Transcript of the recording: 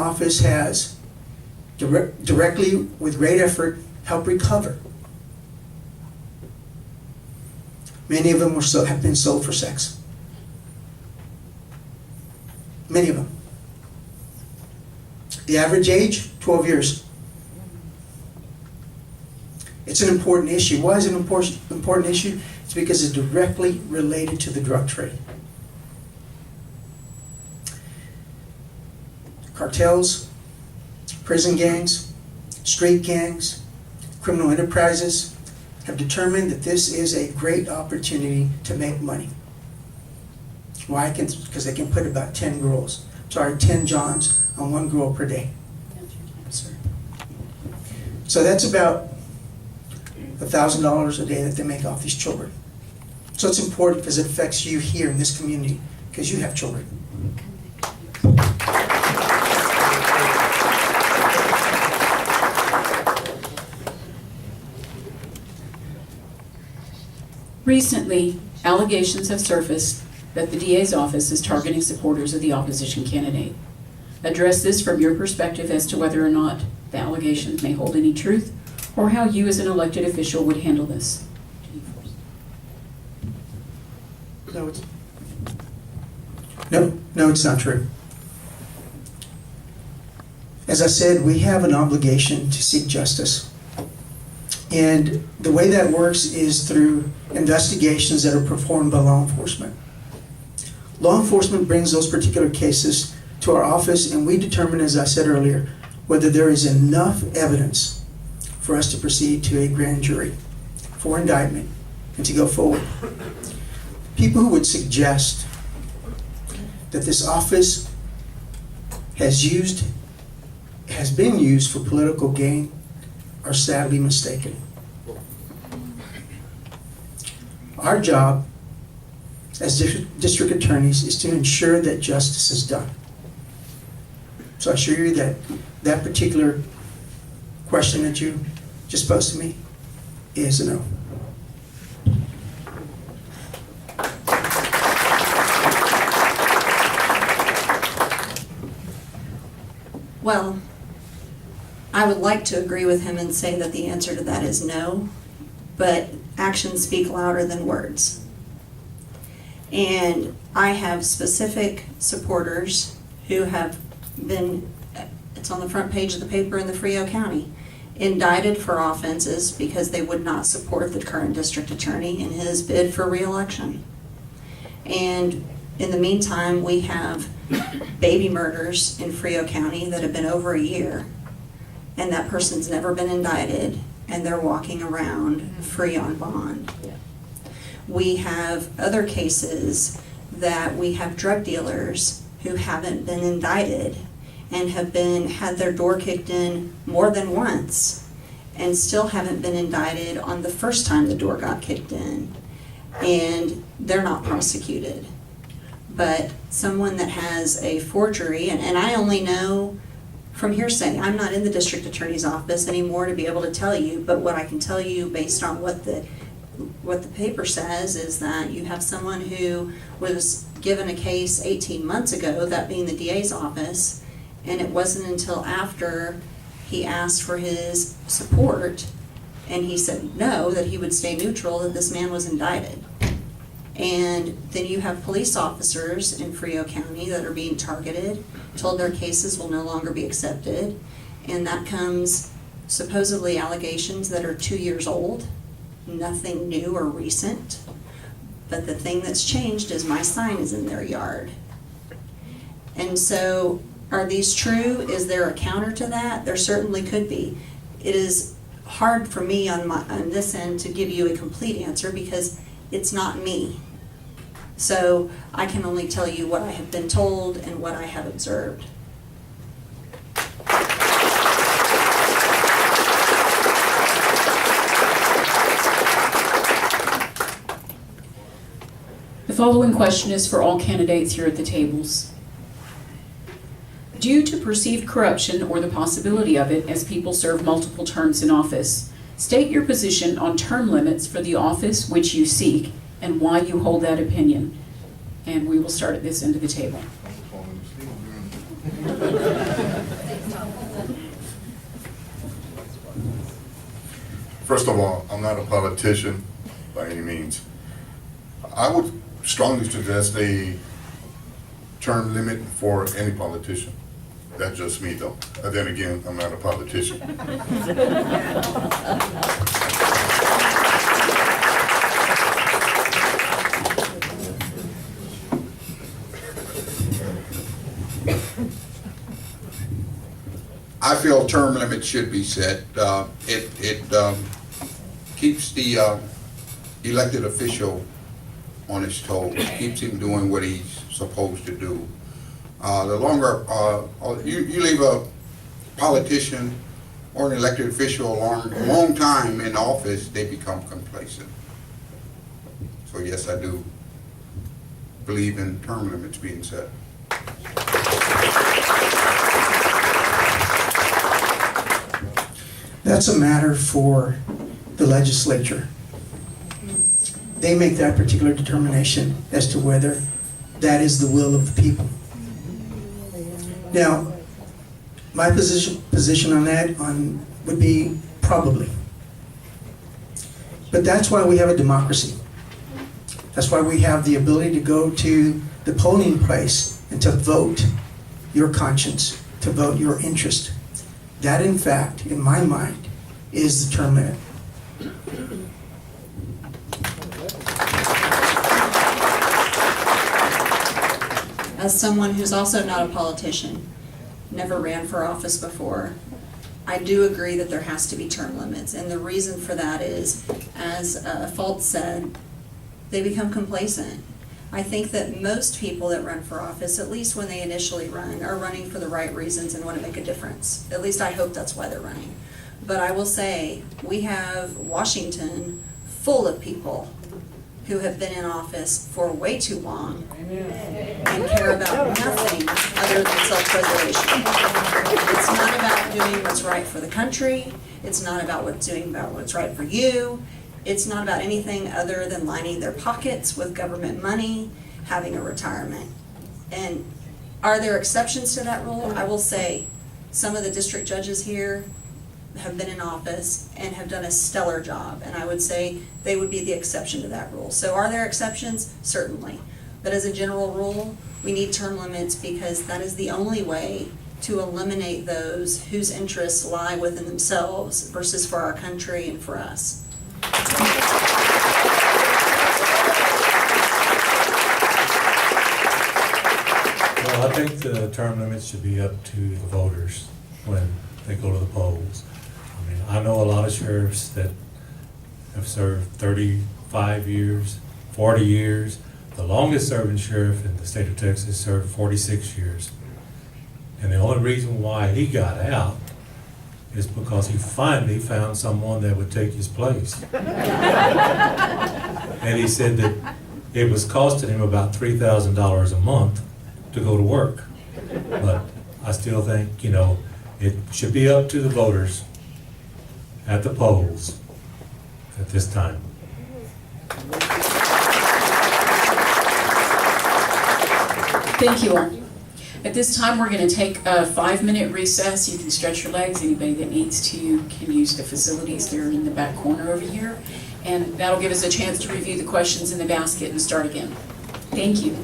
office has directly, with great effort, helped recover. Many of them have been sold for sex. Many of them. The average age, 12 years. It's an important issue. Why is it an important issue? It's because it's directly related to the drug trade. Cartels, prison gangs, street gangs, criminal enterprises have determined that this is a great opportunity to make money. Why? Because they can put about 10 Johns on one girl per day. So that's about $1,000 a day that they make off these children. So it's important because it affects you here in this community because you have children. Recently, allegations have surfaced that the DA's office is targeting supporters of the opposition candidate. Address this from your perspective as to whether or not the allegations may hold any truth, or how you as an elected official would handle this. No, it's not true. As I said, we have an obligation to seek justice. And the way that works is through investigations that are performed by law enforcement. Law enforcement brings those particular cases to our office, and we determine, as I said earlier, whether there is enough evidence for us to proceed to a grand jury for indictment and to go forward. People who would suggest that this office has been used for political gain are sadly mistaken. Our job as district attorneys is to ensure that justice is done. So I assure you that that particular question that you just posed to me is a no. Well, I would like to agree with him and say that the answer to that is no, but actions speak louder than words. And I have specific supporters who have been, it's on the front page of the paper in the Frio County, indicted for offenses because they would not support the current district attorney in his bid for re-election. And in the meantime, we have baby murders in Frio County that have been over a year, and that person's never been indicted, and they're walking around free on bond. We have other cases that we have drug dealers who haven't been indicted and have had their door kicked in more than once and still haven't been indicted on the first time the door got kicked in, and they're not prosecuted. But someone that has a forgery, and I only know from hearsay, I'm not in the district attorney's office anymore to be able to tell you, but what I can tell you based on what the paper says is that you have someone who was given a case 18 months ago, that being the DA's office, and it wasn't until after he asked for his support and he said no, that he would stay neutral, that this man was indicted. And then you have police officers in Frio County that are being targeted, told their cases will no longer be accepted, and that comes supposedly allegations that are 2 years old, nothing new or recent. But the thing that's changed is my sign is in their yard. And so, are these true? Is there a counter to that? There certainly could be. It is hard for me on this end to give you a complete answer because it's not me. So I can only tell you what I have been told and what I have observed. The following question is for all candidates here at the tables. Due to perceived corruption or the possibility of it as people serve multiple terms in office, state your position on term limits for the office which you seek and why you hold that opinion. And we will start at this end of the table. First of all, I'm not a politician by any means. I would strongly suggest a term limit for any politician. That's just me though. And then again, I'm not a politician. I feel term limits should be set. It keeps the elected official on his toes, keeps him doing what he's supposed to do. The longer you leave a politician or an elected official a long time in office, they become complacent. So yes, I do believe in term limits being set. That's a matter for the legislature. They make that particular determination as to whether that is the will of the people. Now, my position on that would be probably. But that's why we have a democracy. That's why we have the ability to go to the polling place and to vote your conscience, to vote your interest. That, in fact, in my mind, is the term limit. As someone who's also not a politician, never ran for office before, I do agree that there has to be term limits. And the reason for that is, as Fault said, they become complacent. I think that most people that run for office, at least when they initially run, are running for the right reasons and want to make a difference. At least I hope that's why they're running. But I will say, we have Washington full of people who have been in office for way too long and care about nothing other than self-preservation. It's not about doing what's right for the country. It's not about doing what's right for you. It's not about anything other than lining their pockets with government money, having a retirement. And are there exceptions to that rule? I will say some of the district judges here have been in office and have done a stellar job, and I would say they would be the exception to that rule. So are there exceptions? Certainly. But as a general rule, we need term limits because that is the only way to eliminate those whose interests lie within themselves versus for our country and for us. Well, I think the term limits should be up to the voters when they go to the polls. I mean, I know a lot of sheriffs that have served 35 years, 40 years. The longest serving sheriff in the state of Texas served 46 years. And the only reason why he got out is because he finally found someone that would take his place. And he said that it was costing him about $3,000 a month to go to work. But I still think, you know, it should be up to the voters at the polls at this time. Thank you, Art. At this time, we're going to take a 5-minute recess. You can stretch your legs. Anybody that needs to can use the facilities. They're in the back corner over here. And that'll give us a chance to review the questions in the basket and start again. Thank you.